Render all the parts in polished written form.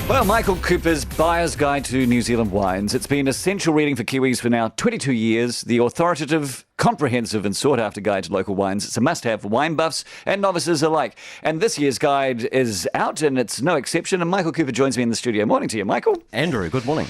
Well, Michael Cooper's Buyer's Guide to New Zealand Wines. It's been essential reading for Kiwis for now 22 years. The authoritative, comprehensive and sought-after guide to local wines. It's a must-have for wine buffs and novices alike. And this year's guide is out, and it's no exception. And Michael Cooper joins me in the studio. Morning to you, Michael. Andrew, good morning.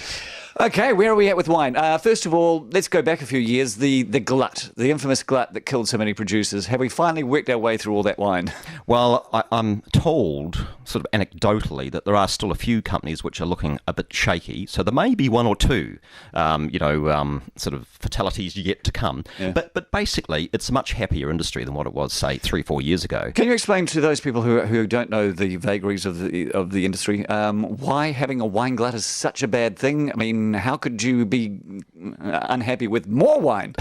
Okay, where are we at with wine? First of all, let's go back a few years. The glut, the infamous glut that killed so many producers. Have we finally worked our way through all that wine? Well, I'm told, sort of anecdotally, that there are still a few companies which are looking a bit shaky. So there may be one or two, sort of fatalities yet to come. Yeah. But basically, it's a much happier industry than what it was, say, 3-4 years ago. Can you explain to those people who don't know the vagaries of the industry why having a wine glut is such a bad thing? I mean, how could you be unhappy with more wine?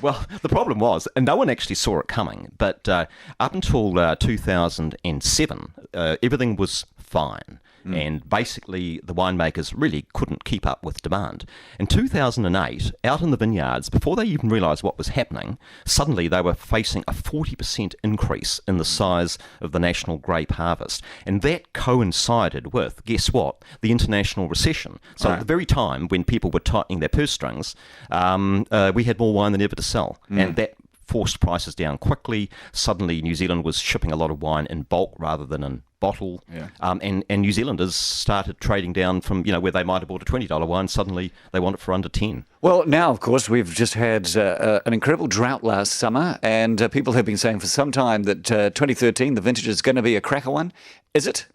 Well, the problem was, and no one actually saw it coming, but up until 2007, everything was fine. And basically, the winemakers really couldn't keep up with demand. In 2008, out in the vineyards, before they even realised what was happening, suddenly they were facing a 40% increase in the size of the national grape harvest. And that coincided with, guess what, the international recession. So at the very time when people were tightening their purse strings, we had more wine than ever to sell. And that forced prices down quickly. Suddenly, New Zealand was shipping a lot of wine in bulk rather than in bottle. Yeah. And New Zealanders started trading down from, where they might have bought a $20 wine, suddenly they want it for under 10. Well, now, of course, we've just had an incredible drought last summer, and people have been saying for some time that 2013, the vintage is going to be a cracker one. Is it?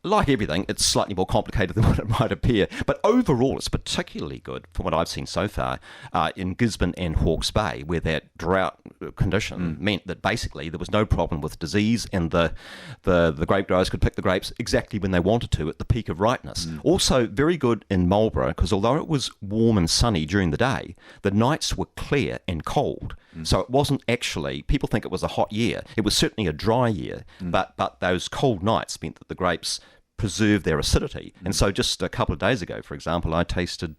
Like everything, it's slightly more complicated than what it might appear. But overall, it's particularly good, from what I've seen so far, in Gisborne and Hawke's Bay, where that drought condition meant that basically there was no problem with disease, and the grape growers could pick the grapes exactly when they wanted to at the peak of ripeness. Also, very good in Marlborough, because although it was warm and sunny during the day, the nights were clear and cold. So it wasn't actually, people think it was a hot year. It was certainly a dry year, but those cold nights meant that the grapes preserved their acidity. And so just a couple of days ago, for example, I tasted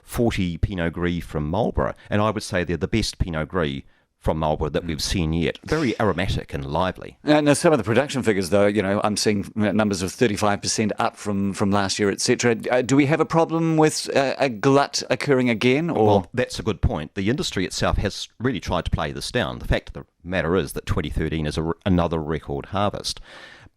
40 Pinot Gris from Marlborough, and I would say they're the best Pinot Gris from Marlborough that we've seen yet. Very aromatic and lively. And some of the production figures, though, I'm seeing numbers of 35% up from last year, etc. Do we have a problem with a glut occurring again? Or? Well, that's a good point. The industry itself has really tried to play this down. The fact of the matter is that 2013 is another record harvest.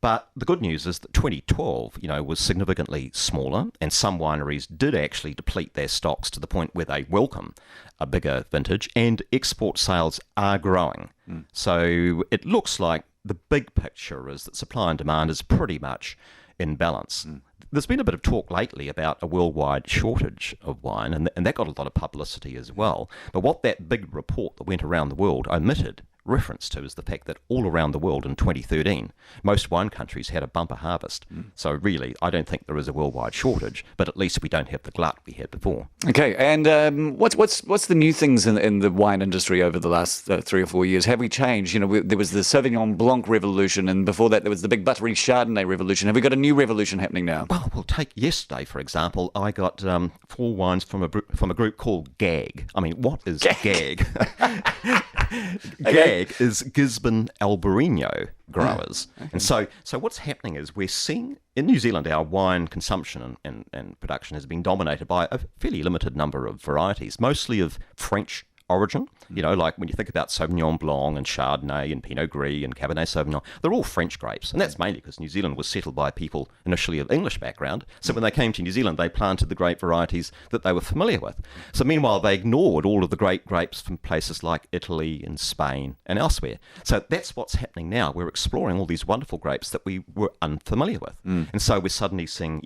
But the good news is that 2012, was significantly smaller, and some wineries did actually deplete their stocks to the point where they welcome a bigger vintage, and export sales are growing. So it looks like the big picture is that supply and demand is pretty much in balance. There's been a bit of talk lately about a worldwide shortage of wine, and that got a lot of publicity as well. But what that big report that went around the world omitted reference to is the fact that all around the world in 2013, most wine countries had a bumper harvest. So really, I don't think there is a worldwide shortage, but at least we don't have the glut we had before. Okay, and what's the new things in the wine industry over the last 3 or 4 years? Have we changed? There was the Sauvignon Blanc revolution, and before that there was the big buttery Chardonnay revolution. Have we got a new revolution happening now? Well, we'll take yesterday, for example. I got 4 wines from a group called GAG. I mean, what is GAG? GAG is Gisborne Albarino growers. Okay. And so what's happening is we're seeing, in New Zealand, our wine consumption and production has been dominated by a fairly limited number of varieties, mostly of French origin. Like when you think about Sauvignon Blanc and Chardonnay and Pinot Gris and Cabernet Sauvignon, they're all French grapes. And that's mainly because New Zealand was settled by people initially of English background. So when they came to New Zealand, they planted the grape varieties that they were familiar with. So meanwhile, they ignored all of the great grapes from places like Italy and Spain and elsewhere. So that's what's happening now. We're exploring all these wonderful grapes that we were unfamiliar with. And so we're suddenly seeing,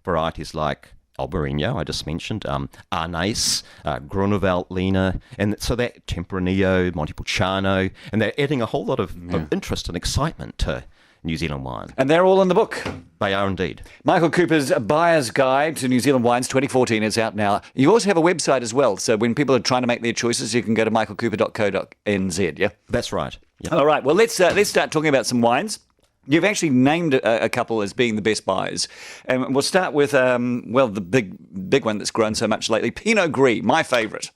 varieties like Albarino, I just mentioned, Arnais, Grunewald-Lina, and so that Tempranillo, Montepulciano, and they're adding a whole lot of interest and excitement to New Zealand wine. And they're all in the book. They are indeed. Michael Cooper's Buyer's Guide to New Zealand Wines 2014 is out now. You also have a website as well, so when people are trying to make their choices, you can go to michaelcooper.co.nz, yeah? That's right. Yep. All right, well, let's start talking about some wines. You've actually named a couple as being the best buys. And we'll start with, the big one that's grown so much lately, Pinot Gris, my favourite.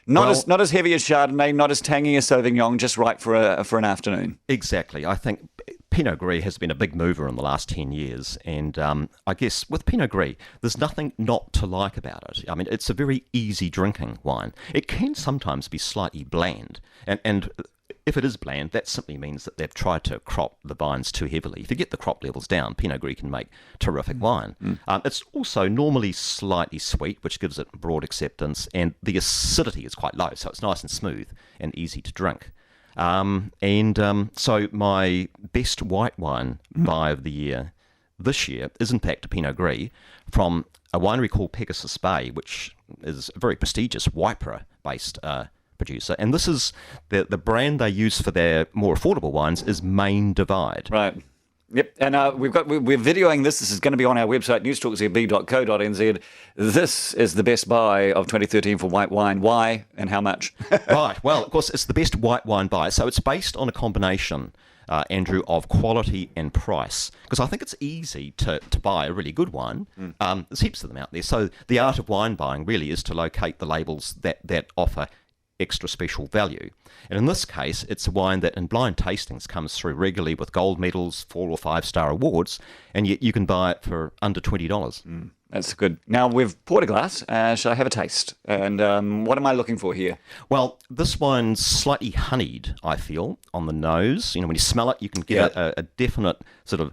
Not as heavy as Chardonnay, not as tangy as Sauvignon, just right for an afternoon. Exactly. I think Pinot Gris has been a big mover in the last 10 years, and I guess with Pinot Gris, there's nothing not to like about it. I mean, it's a very easy drinking wine. It can sometimes be slightly bland, and if it is bland, that simply means that they've tried to crop the vines too heavily. If you get the crop levels down, Pinot Gris can make terrific wine. It's also normally slightly sweet, which gives it broad acceptance, and the acidity is quite low, so it's nice and smooth and easy to drink. So my best white wine buy of the year this year is in fact a Pinot Gris from a winery called Pegasus Bay, which is a very prestigious Waipara-based producer, and this is the brand they use for their more affordable wines is Main Divide. Right. Yep, and we're videoing this. This is going to be on our website, newstalkzb.co.nz. This is the best buy of 2013 for white wine. Why and how much? Right. Well, of course, it's the best white wine buy. So it's based on a combination, Andrew, of quality and price. Because I think it's easy to buy a really good wine. There's heaps of them out there. So the art of wine buying really is to locate the labels that offer extra special value. And in this case, it's a wine that in blind tastings comes through regularly with gold medals, 4 or 5 star awards, and yet you can buy it for under $20. That's good. Now, we've poured a glass. Shall I have a taste? And what am I looking for here? Well, this wine's slightly honeyed, I feel, on the nose. You know, when you smell it, you can get a definite sort of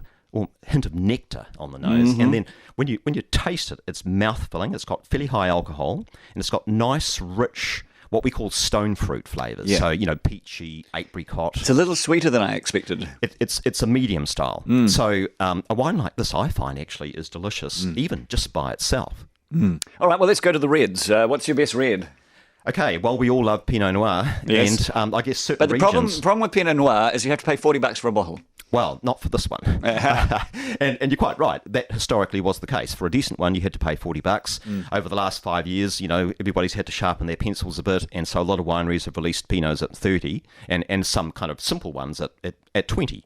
hint of nectar on the nose. And then when you taste it, it's mouth-filling. It's got fairly high alcohol, and it's got nice, rich, what we call stone fruit flavours. Yeah. So, you know, peachy, apricot. It's a little sweeter than I expected. It's a medium style. So a wine like this, I find, actually is delicious, even just by itself. All right, well, let's go to the reds. What's your best red? Okay, well, we all love Pinot Noir, Yes. and I guess certain But the regions... problem with Pinot Noir is you have to pay $40 for a bottle. Well, not for this one. and you're quite right. That historically was the case. For a decent one, you had to pay $40. Over the last 5 years, you know, everybody's had to sharpen their pencils a bit, and so a lot of wineries have released Pinots at 30, and some kind of simple ones at 20.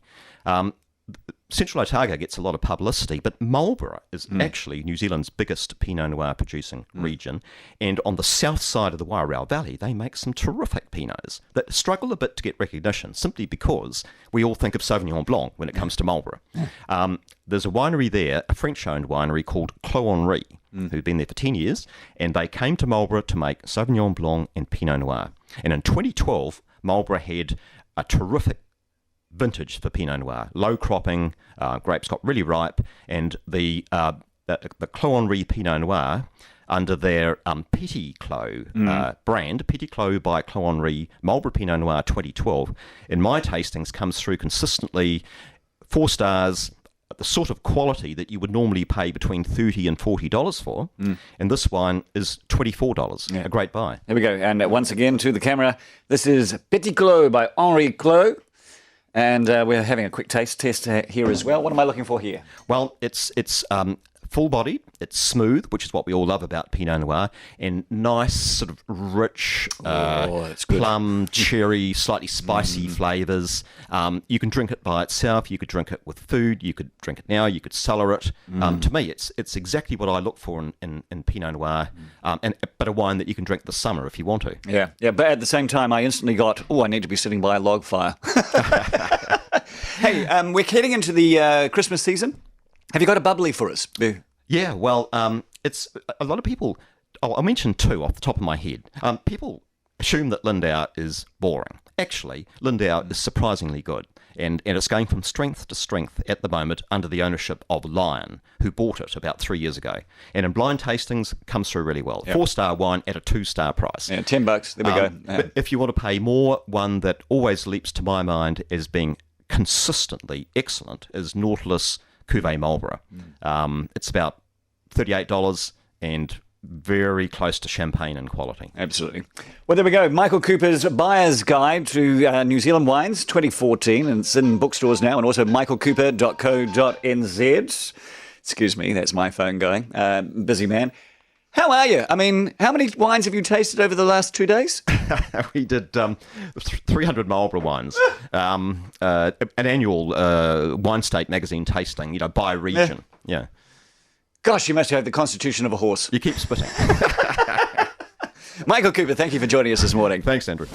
Central Otago gets a lot of publicity, but Marlborough is actually New Zealand's biggest Pinot Noir producing region. And on the south side of the Wairau Valley, they make some terrific Pinots that struggle a bit to get recognition simply because we all think of Sauvignon Blanc when it comes to Marlborough. There's a winery there, a French-owned winery called Clos Henri, who've been there for 10 years, and they came to Marlborough to make Sauvignon Blanc and Pinot Noir. And in 2012, Marlborough had a terrific vintage for Pinot Noir. Low cropping, grapes got really ripe, and the Clos Henri Pinot Noir, under their Petit Clos brand, Petit Clos by Clos Henri, Marlborough Pinot Noir 2012, in my tastings comes through consistently 4 stars, the sort of quality that you would normally pay between $30 and $40 for, and this wine is $24. A great buy. There we go. And once again, to the camera, this is Petit Clos by Henri Clos. And we're having a quick taste test here as well. What am I looking for here? Well, it's full-bodied, it's smooth, which is what we all love about Pinot Noir, and nice sort of rich plum, cherry, slightly spicy flavours. You can drink it by itself, you could drink it with food, you could drink it now, you could cellar it. To me, it's exactly what I look for in Pinot Noir, but a wine that you can drink this summer if you want to. Yeah, but at the same time, I instantly got, I need to be sitting by a log fire. Hey, we're heading into the Christmas season. Have you got a bubbly for us? Yeah, well, it's a lot of people. I'll mention 2 off the top of my head. People assume that Lindau is boring. Actually, Lindau is surprisingly good, and it's going from strength to strength at the moment under the ownership of Lion, who bought it about 3 years ago. And in blind tastings, comes through really well. 4-star wine at a 2-star price. Yeah, $10. There we go. But if you want to pay more, one that always leaps to my mind as being consistently excellent is Nautilus Cuvée Marlborough. It's about $38 and very close to champagne in quality. Absolutely. Well, there we go. Michael Cooper's Buyer's Guide to New Zealand Wines 2014, and it's in bookstores now, and also michaelcooper.co.nz. Excuse me, that's my phone going. Busy man. How are you? I mean, how many wines have you tasted over the last 2 days? We did 300 Marlborough wines, an annual Wine State magazine tasting, by region. Yeah. Gosh, you must have the constitution of a horse. You keep spitting. Michael Cooper, thank you for joining us this morning. Thanks, Andrew.